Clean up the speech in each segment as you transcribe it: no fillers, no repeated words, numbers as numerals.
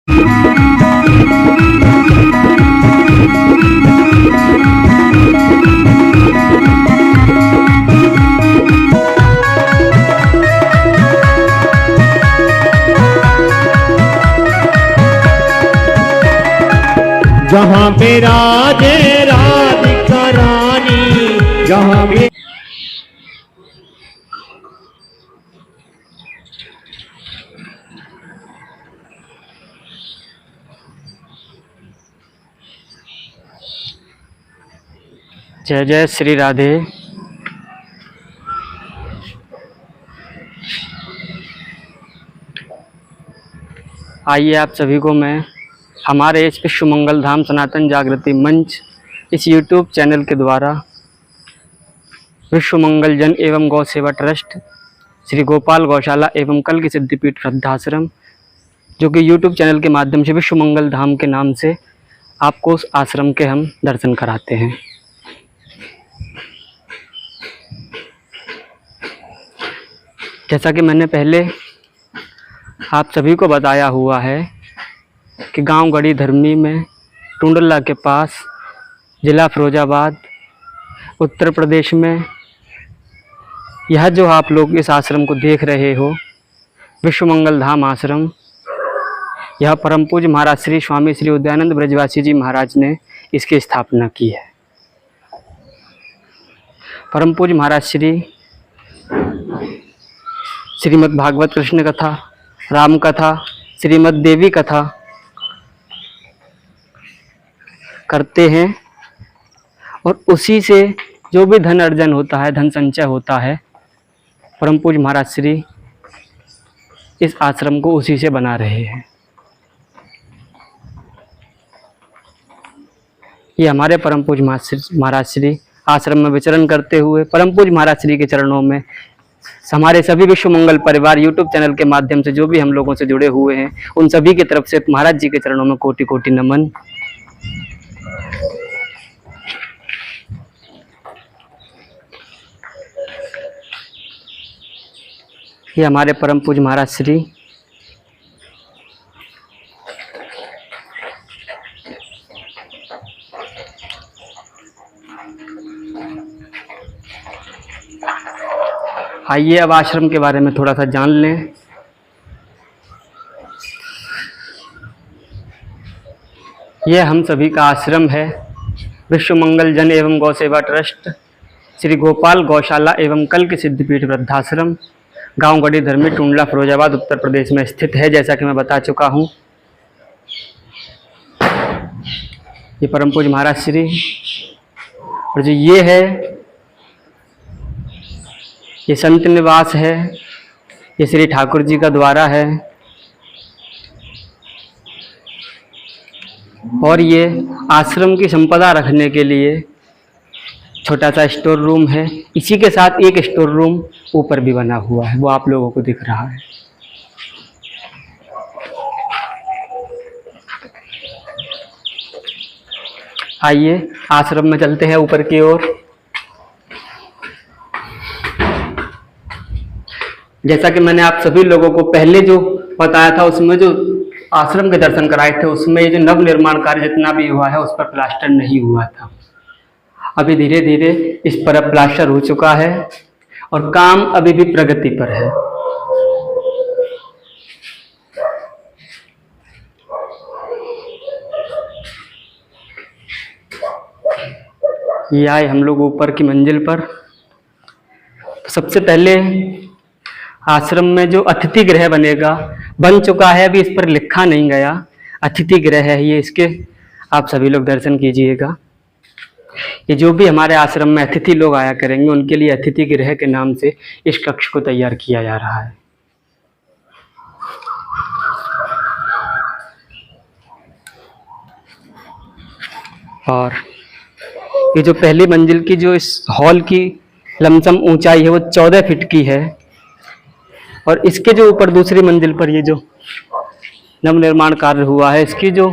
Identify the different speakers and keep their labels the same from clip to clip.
Speaker 1: जहाँ पे राजे राधिका रानी, जहाँ पे
Speaker 2: जय जय श्री राधे। आइए आप सभी को मैं हमारे इस विश्व मंगल धाम सनातन जागृति मंच इस YouTube चैनल के द्वारा विश्व मंगल जन एवं गौ सेवा ट्रस्ट श्री गोपाल गौशाला एवं कल की सिद्धिपीठ वृद्धाश्रम, जो कि YouTube चैनल के माध्यम से विश्व मंगल धाम के नाम से आपको उस आश्रम के हम दर्शन कराते हैं। जैसा कि मैंने पहले आप सभी को बताया हुआ है कि गांव गढ़ी धर्मी में टुंडला के पास ज़िला फिरोजाबाद उत्तर प्रदेश में यह जो आप लोग इस आश्रम को देख रहे हो विश्व मंगल धाम आश्रम, यह परम पूज्य महाराज श्री स्वामी श्री उदयानंद ब्रजवासी जी महाराज ने इसकी स्थापना की है। परम पूज्य महाराज श्रीमद् भागवत कृष्ण कथा, राम कथा, श्रीमद् देवी कथा करते हैं और उसी से जो भी धन अर्जन होता है, धन संचय होता है, परम पूज्य महाराज श्री इस आश्रम को उसी से बना रहे हैं। ये हमारे परम पूज्य महाराज श्री आश्रम में विचरण करते हुए परम पूज्य महाराज श्री के चरणों में हमारे सभी विश्व मंगल परिवार YouTube चैनल के माध्यम से जो भी हम लोगों से जुड़े हुए हैं उन सभी की तरफ से महाराज जी के चरणों में कोटि कोटि नमन। ये हमारे परम पूज्य महाराज श्री आइए अब आश्रम के बारे में थोड़ा सा जान लें। यह हम सभी का आश्रम है, विश्व मंगल जन एवं गौ सेवा ट्रस्ट श्री गोपाल गौशाला एवं कल की सिद्धिपीठ वृद्धाश्रम, गांव गढ़ी धर्मी टुंडला फिरोजाबाद उत्तर प्रदेश में स्थित है। जैसा कि मैं बता चुका हूँ, ये परम पूज्य महाराज श्री और जो ये है ये संत निवास है, ये श्री ठाकुर जी का द्वारा है और ये आश्रम की संपदा रखने के लिए छोटा सा स्टोर रूम है। इसी के साथ एक स्टोर रूम ऊपर भी बना हुआ है, वो आप लोगों को दिख रहा है। आइए आश्रम में चलते हैं ऊपर की ओर। जैसा कि मैंने आप सभी लोगों को पहले जो बताया था उसमें जो आश्रम के दर्शन कराए थे उसमें ये जो नव निर्माण कार्य जितना भी हुआ है उस पर प्लास्टर नहीं हुआ था। अभी धीरे धीरे इस पर अब प्लास्टर हो चुका है और काम अभी भी प्रगति पर है। ये आए हम लोग ऊपर की मंजिल पर। सबसे पहले आश्रम में जो अतिथि गृह बनेगा बन चुका है, अभी इस पर लिखा नहीं गया, अतिथि गृह है ये, इसके आप सभी लोग दर्शन कीजिएगा। ये जो भी हमारे आश्रम में अतिथि लोग आया करेंगे उनके लिए अतिथि गृह के नाम से इस कक्ष को तैयार किया जा रहा है। और ये जो पहली मंजिल की जो इस हॉल की लमसम ऊंचाई है वो 14 फीट की है और इसके जो ऊपर दूसरी मंजिल पर ये जो नवनिर्माण कार्य हुआ है इसकी जो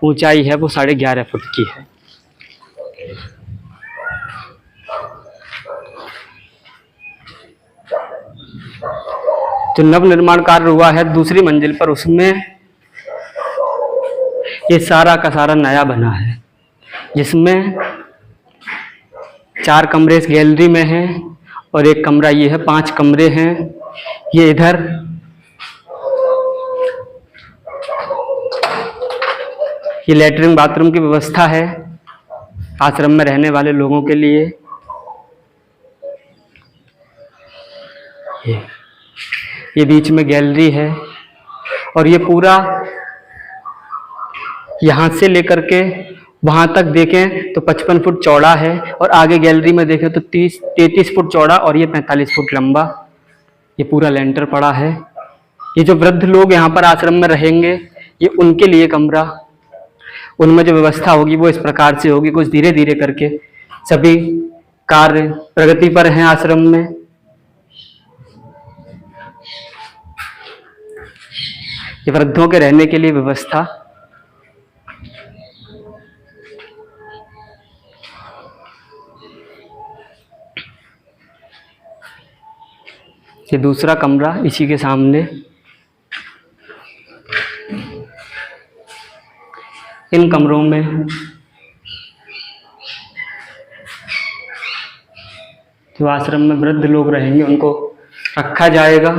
Speaker 2: ऊंचाई है वो 11.5 फुट की है। जो नवनिर्माण कार्य हुआ है दूसरी मंजिल पर उसमें ये सारा का सारा नया बना है, जिसमें 4 कमरे इस गैलरी में हैं और एक कमरा ये है, 5 कमरे हैं। ये इधर ये लेटरिन बाथरूम की व्यवस्था है आश्रम में रहने वाले लोगों के लिए। ये बीच में गैलरी है और ये पूरा यहाँ से लेकर के वहाँ तक देखें तो 55 फुट चौड़ा है और आगे गैलरी में देखें तो 33 फुट चौड़ा और ये 45 फुट लंबा ये पूरा लेंटर पड़ा है। ये जो वृद्ध लोग यहाँ पर आश्रम में रहेंगे, ये उनके लिए कमरा, उनमें जो व्यवस्था होगी वो इस प्रकार से होगी। कुछ धीरे धीरे करके सभी कार्य प्रगति पर हैं आश्रम में। ये वृद्धों के रहने के लिए व्यवस्था। ये दूसरा कमरा इसी के सामने। इन कमरों में जो आश्रम में वृद्ध लोग रहेंगे उनको रखा जाएगा।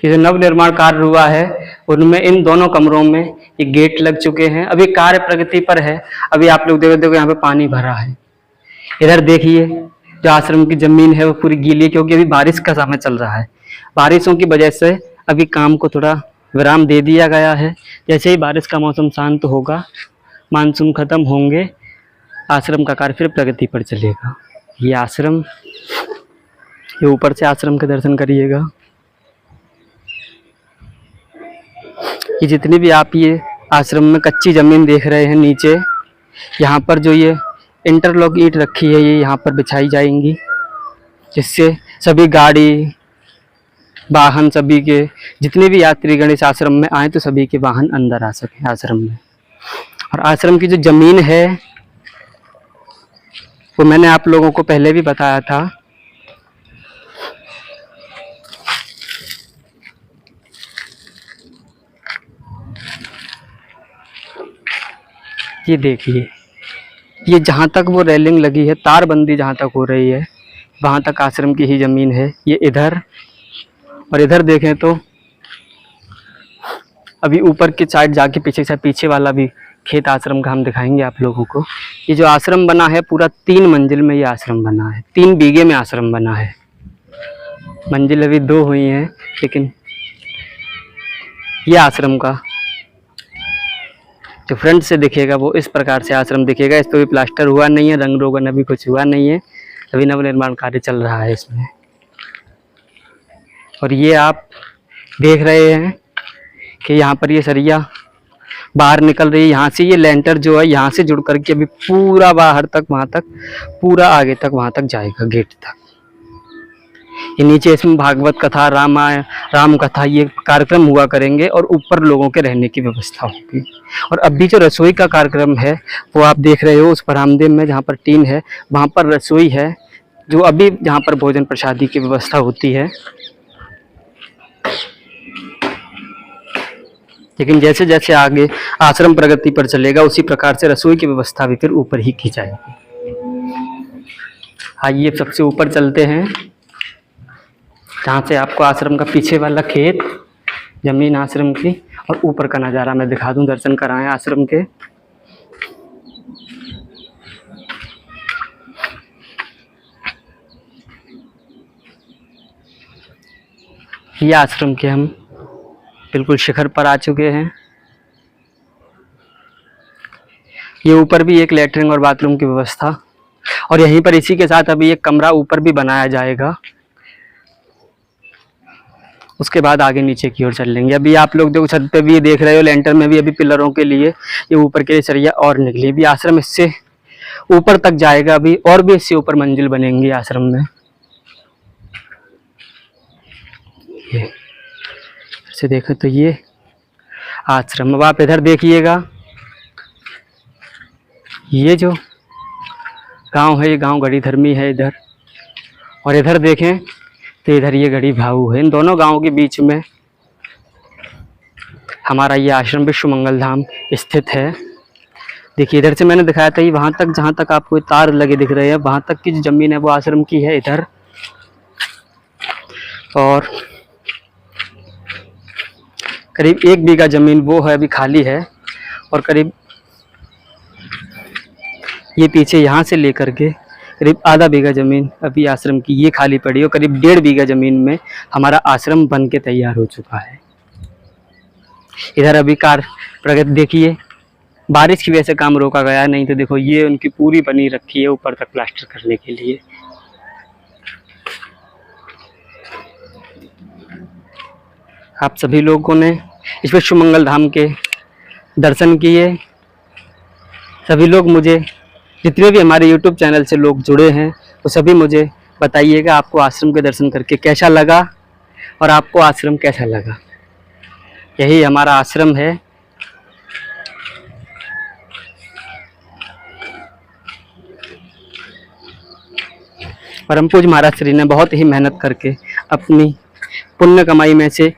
Speaker 2: ये जो नव निर्माण कार्य हुआ है उनमें इन दोनों कमरों में ये गेट लग चुके हैं। अभी कार्य प्रगति पर है। अभी आप लोग देखो यहाँ पे पानी भरा है। इधर देखिए जो आश्रम की जमीन है वो पूरी गीली है, क्योंकि अभी बारिश का समय चल रहा है। बारिशों की वजह से अभी काम को थोड़ा विराम दे दिया गया है। जैसे ही बारिश का मौसम शांत होगा, मानसून खत्म होंगे, आश्रम का कार्य फिर प्रगति पर चलेगा। ये आश्रम, ये ऊपर से आश्रम के दर्शन करिएगा। ये जितनी भी आप ये आश्रम में कच्ची ज़मीन देख रहे हैं नीचे, यहाँ पर जो ये इंटरलॉक ईंट रखी है ये यहाँ पर बिछाई जाएंगी, जिससे सभी गाड़ी वाहन सभी के जितने भी यात्रीगण इस आश्रम में आए तो सभी के वाहन अंदर आ सके आश्रम में। और आश्रम की जो ज़मीन है वो मैंने आप लोगों को पहले भी बताया था। ये देखिए, ये जहाँ तक वो रेलिंग लगी है, तारबंदी जहाँ तक हो रही है, वहाँ तक आश्रम की ही ज़मीन है। ये इधर और इधर देखें तो अभी ऊपर की साइड जाके पीछे वाला भी खेत आश्रम का हम दिखाएंगे आप लोगों को। ये जो आश्रम बना है पूरा 3 मंजिल में ये आश्रम बना है, 3 बीघे में आश्रम बना है। मंजिल अभी 2 हुई हैं, लेकिन ये आश्रम का जो फ्रंट से दिखेगा वो इस प्रकार से आश्रम दिखेगा। इस पर भी प्लास्टर हुआ नहीं है, रंग रोगन अभी कुछ हुआ नहीं है, अभी नव निर्माण कार्य चल रहा है इसमें। और ये आप देख रहे हैं कि यहाँ पर ये सरिया बाहर निकल रही है। यहाँ से ये लेंटर जो है यहाँ से जुड़ करके अभी पूरा बाहर तक, वहाँ तक, पूरा आगे तक, वहाँ तक जाएगा गेट तक। ये नीचे इसमें भागवत कथा, राम कथा ये कार्यक्रम हुआ करेंगे और ऊपर लोगों के रहने की व्यवस्था होगी। और अभी जो रसोई का कार्यक्रम है वो आप देख रहे हो उस बरामदे में जहाँ पर टीन है, वहाँ पर रसोई है, जो अभी जहाँ पर भोजन प्रसादी की व्यवस्था होती है। लेकिन जैसे जैसे आगे आश्रम प्रगति पर चलेगा उसी प्रकार से रसोई की व्यवस्था भी फिर ऊपर ही की जाएगी। आइए सबसे ऊपर चलते हैं, जहाँ से आपको आश्रम का पीछे वाला खेत, जमीन आश्रम की, और ऊपर का नज़ारा मैं दिखा दूं, दर्शन कराएं आश्रम के। ये आश्रम के हम बिल्कुल शिखर पर आ चुके हैं। ये ऊपर भी एक लेटरिन और बाथरूम की व्यवस्था, और यहीं पर इसी के साथ अभी एक कमरा ऊपर भी बनाया जाएगा। उसके बाद आगे नीचे की ओर चल लेंगे। अभी आप लोग देखो छत पे भी ये देख रहे हो, लेंटर में भी अभी पिलरों के लिए ये ऊपर के लिए सरिया और निकली। अभी आश्रम इससे ऊपर तक जाएगा अभी, और भी इससे ऊपर मंजिल बनेंगी आश्रम में। ये से देखें तो ये आश्रम। अब आप इधर देखिएगा, ये जो गांव है ये गांव गढ़ी धर्मी है इधर, और इधर देखें तो इधर ये गढ़ी भाऊ है। इन दोनों गांवों के बीच में हमारा ये आश्रम विश्व मंगल धाम स्थित है। देखिए इधर से मैंने दिखाया था, वहाँ तक जहाँ तक आपको तार लगे दिख रहे हैं, वहाँ तक की जो ज़मीन है वो आश्रम की है इधर। और करीब 1 बीघा ज़मीन वो है अभी खाली है, और करीब ये पीछे यहाँ से लेकर के करीब आधा बीघा ज़मीन अभी आश्रम की ये खाली पड़ी है, और करीब 1.5 बीघा ज़मीन में हमारा आश्रम बन के तैयार हो चुका है। इधर अभी कार्य प्रगति देखिए, बारिश की वजह से काम रोका गया है, नहीं तो देखो ये उनकी पूरी बनी रखी है ऊपर तक प्लास्टर करने के लिए। आप सभी लोगों ने इस विश्व मंगल धाम के दर्शन किए। सभी लोग मुझे, जितने भी हमारे YouTube चैनल से लोग जुड़े हैं, वो सभी मुझे बताइएगा आपको आश्रम के दर्शन करके कैसा लगा और आपको आश्रम कैसा लगा। यही हमारा आश्रम है। परम पूज्य महाराज श्री ने बहुत ही मेहनत करके अपनी पुण्य कमाई में से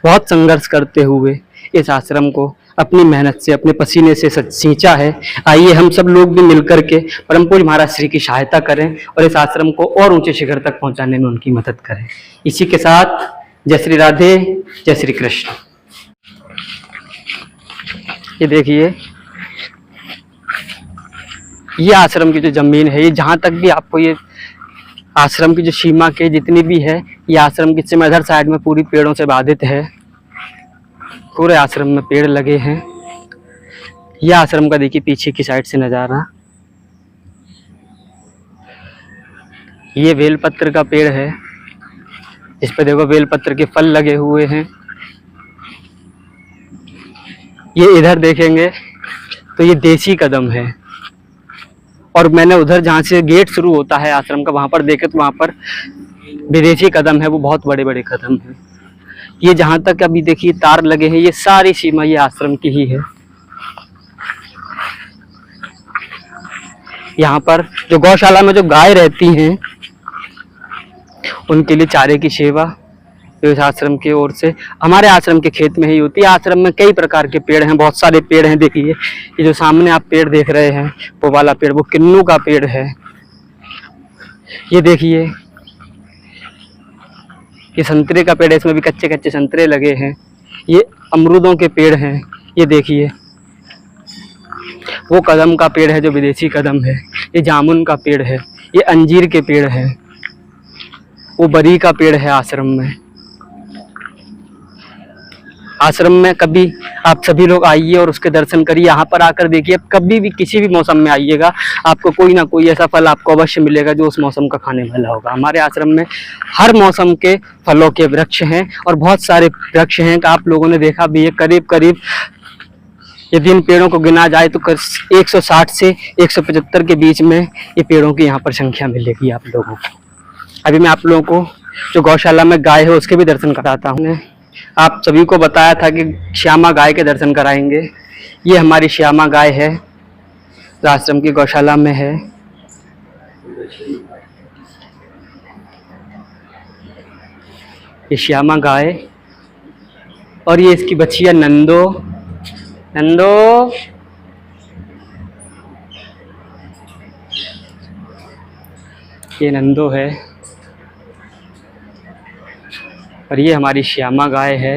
Speaker 2: बहुत संघर्ष करते हुए इस आश्रम को अपनी मेहनत से, अपने पसीने से सींचा है। आइए हम सब लोग भी मिलकर के परम पूज्य महाराज श्री की सहायता करें और इस आश्रम को और ऊंचे शिखर तक पहुंचाने में उनकी मदद करें। इसी के साथ जय श्री राधे, जय श्री कृष्ण। ये देखिए, ये आश्रम की जो जमीन है, ये जहाँ तक भी आपको ये आश्रम की जो सीमा के जितनी भी है, ये आश्रम की सीमा इधर साइड में पूरी पेड़ों से बाधित है। पूरे आश्रम में पेड़ लगे हैं। यह आश्रम का देखिए पीछे की साइड से नज़ारा। ये बेलपत्र का पेड़ है, इस पे देखो बेलपत्र के फल लगे हुए हैं। ये इधर देखेंगे तो ये देसी कदम है, और मैंने उधर जहाँ से गेट शुरू होता है आश्रम का, वहाँ पर देखे तो वहाँ पर विदेशी कदम है, वो बहुत बड़े बड़े कदम हैं। ये जहाँ तक अभी देखिए तार लगे हैं, ये सारी सीमा ये आश्रम की ही है। यहाँ पर जो गौशाला में जो गाय रहती हैं, उनके लिए चारे की सेवा इस आश्रम की ओर से हमारे आश्रम के खेत में ही होती है। आश्रम में कई प्रकार के पेड़ हैं, बहुत सारे पेड़ हैं। देखिए ये जो सामने आप पेड़ देख रहे हैं, वो वाला पेड़ वो किन्नू का पेड़ है। ये देखिए ये संतरे का पेड़ है, इसमें भी कच्चे कच्चे संतरे लगे हैं। ये अमरूदों के पेड़ हैं। ये देखिए वो कदम का पेड़ है जो विदेशी कदम है। ये जामुन का पेड़ है। ये अंजीर के पेड़ है। वो बरी का पेड़ है आश्रम में। आश्रम में कभी आप सभी लोग आइए और उसके दर्शन करिए। यहाँ पर आकर देखिए, कभी भी किसी भी मौसम में आइएगा, आपको कोई ना कोई ऐसा फल आपको अवश्य मिलेगा जो उस मौसम का खाने वाला होगा। हमारे आश्रम में हर मौसम के फलों के वृक्ष हैं और बहुत सारे वृक्ष हैं। आप लोगों ने देखा भी है, करीब करीब यदि इन पेड़ों को गिना जाए तो 160 से 175 के बीच में ये पेड़ों की यहाँ पर संख्या मिलेगी आप लोगों को। अभी मैं आप लोगों को जो गौशाला में गाय है उसके भी दर्शन कराता हूँ। आप सभी को बताया था कि श्यामा गाय के दर्शन कराएंगे। ये हमारी श्यामा गाय है, आश्रम की गौशाला में है। ये श्यामा गाय और ये इसकी बच्चिया नंदो। नंदो ये नंदो है और ये हमारी श्यामा गाय है।